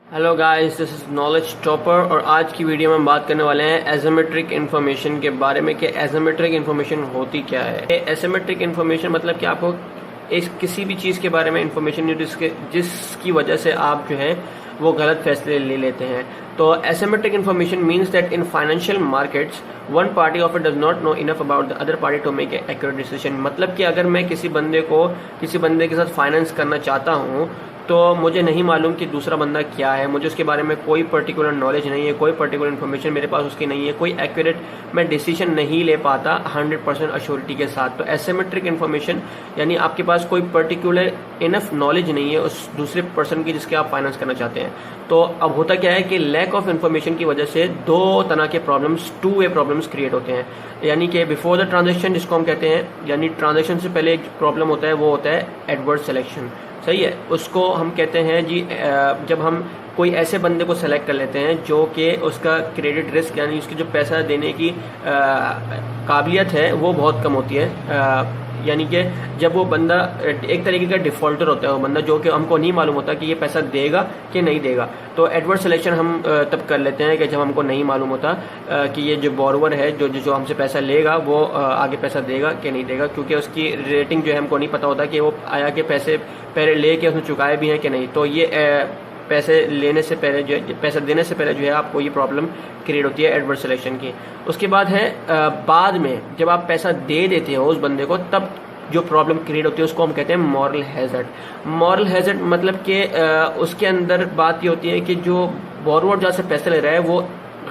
Hello guys, this is knowledge topper और आज की वीडियो में हम बात करने वाले हैं एसिमेट्रिक इन्फॉर्मेशन के बारे में कि एसिमेट्रिक इन्फॉर्मेशन होती क्या है। एसिमेट्रिक इन्फॉर्मेशन मतलब कि आपको किसी भी चीज़ के बारे में इन्फॉर्मेशन जिसकी वजह से आप जो है वो गलत फैसले ले लेते हैं। तो asymmetric information means that in financial markets one party of it does not know enough about the other party to make accurate decision. मतलब कि अगर मैं किसी बंदे के साथ फाइनेंस करना चाहता हूँ तो मुझे नहीं मालूम कि दूसरा बंदा क्या है, मुझे उसके बारे में कोई पर्टिकुलर नॉलेज नहीं है, कोई पर्टिकुलर इन्फॉर्मेशन मेरे पास उसकी नहीं है, कोई एक्यूरेट मैं डिसीजन नहीं ले पाता 100% अश्योरिटी के साथ। तो एसिमेट्रिक इन्फॉर्मेशन यानी आपके पास कोई पर्टिकुलर इनफ नॉलेज नहीं है उस दूसरे पर्सन की जिसके आप फाइनेंस करना चाहते हैं। तो अब होता क्या है कि लैक ऑफ इन्फॉर्मेशन की वजह से दो तरह के problems, two way problems create होते हैं। यानी कि बिफोर द ट्रांजेक्शन, जिसको हम कहते हैं, यानी ट्रांजेक्शन से पहले एक प्रॉब्लम होता है, वो होता है एडवर्स सिलेक्शन। सही है, उसको हम कहते हैं जी जब हम कोई ऐसे बंदे को सेलेक्ट कर लेते हैं जो कि उसका क्रेडिट रिस्क यानी उसकी जो पैसा देने की काबिलियत है वो बहुत कम होती है। यानी कि जब वो बंदा एक तरीके का डिफॉल्टर होता है, वो बंदा जो कि हमको नहीं मालूम होता कि ये पैसा देगा कि नहीं देगा। तो एडवर्स सिलेक्शन हम तब कर लेते हैं कि जब हमको नहीं मालूम होता कि ये जो बोरोवर है जो हमसे पैसा लेगा वो आगे पैसा देगा कि नहीं देगा, क्योंकि उसकी रेटिंग जो है हमको नहीं पता होता कि वो आया के पैसे पहले ले के उसने चुकाए भी हैं कि नहीं। तो ये पैसे देने से पहले जो है आपको ये प्रॉब्लम क्रिएट होती है एडवर्स सिलेक्शन की। उसके बाद है बाद में जब आप पैसा दे देते हो उस बंदे को, तब जो प्रॉब्लम क्रिएट होती है उसको हम कहते हैं मॉरल हैजर्ड। मॉरल हैजर्ड मतलब कि उसके अंदर बात ये होती है कि जो बोरोवर जहाँ से पैसे ले रहा है वो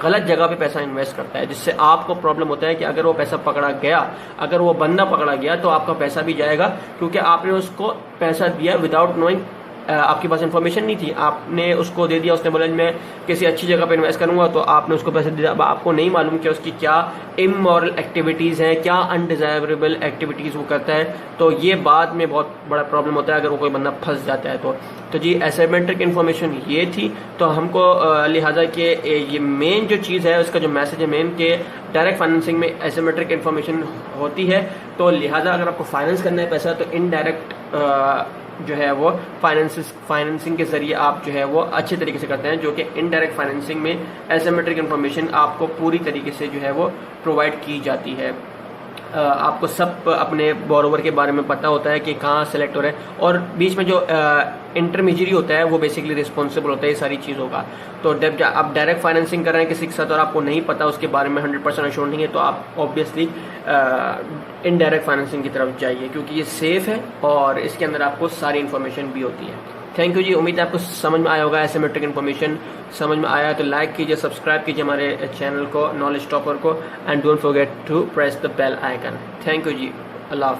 गलत जगह पे पैसा इन्वेस्ट करता है, जिससे आपको प्रॉब्लम होता है कि अगर वो पैसा पकड़ा गया, अगर वो बंदा पकड़ा गया तो आपका पैसा भी जाएगा, क्योंकि आपने उसको पैसा दिया विदाउट नोइंग। आपके पास इन्फॉर्मेशन नहीं थी, आपने उसको दे दिया, उसने बोला मैं किसी अच्छी जगह पे इन्वेस्ट करूंगा, तो आपने उसको पैसे दिया। अब आपको नहीं मालूम कि उसकी क्या इमोरल एक्टिविटीज़ हैं, क्या अनडिजायरेबल एक्टिविटीज़ वो करता है। तो ये बाद में बहुत बड़ा प्रॉब्लम होता है अगर वो कोई बंदा फंस जाता है। तो जी एसिमेट्रिक इन्फॉर्मेशन ये थी। तो हमको लिहाजा के ये मेन जो चीज़ है, उसका जो मैसेज है मेन के डायरेक्ट फाइनेंसिंग में एसिमेट्रिक इन्फॉर्मेशन होती है। तो लिहाजा अगर आपको फाइनेंस करना है पैसा, तो इनडायरेक्ट जो है वो फाइनेंसिंग के जरिए आप जो है वो अच्छे तरीके से करते हैं, जो कि इनडायरेक्ट फाइनेंसिंग में एसिमेट्रिक इन्फॉर्मेशन आपको पूरी तरीके से जो है वो प्रोवाइड की जाती है। आपको सब अपने बोरोवर के बारे में पता होता है कि कहाँ सेलेक्ट हो रहा है, और बीच में जो इंटरमीडियरी होता है वो बेसिकली रिस्पॉन्सिबल होता है ये सारी चीज़ों का। तो जब आप डायरेक्ट फाइनेंसिंग कर रहे हैं किसी के साथ और आपको नहीं पता उसके बारे में 100% अश्योर नहीं है, तो आप ऑब्वियसली इनडायरेक्ट फाइनेंसिंग की तरफ जाइए, क्योंकि ये सेफ है और इसके अंदर आपको सारी इन्फॉर्मेशन भी होती है। थैंक यू जी, उम्मीद है आपको समझ में आया होगा। एसिमेट्रिक इन्फॉर्मेशन समझ में आया तो लाइक कीजिए, सब्सक्राइब कीजिए हमारे चैनल को, नॉलेज टॉपर को, and don't forget to press the bell icon. Thank you जी, अल्लाह हाफ़िज़।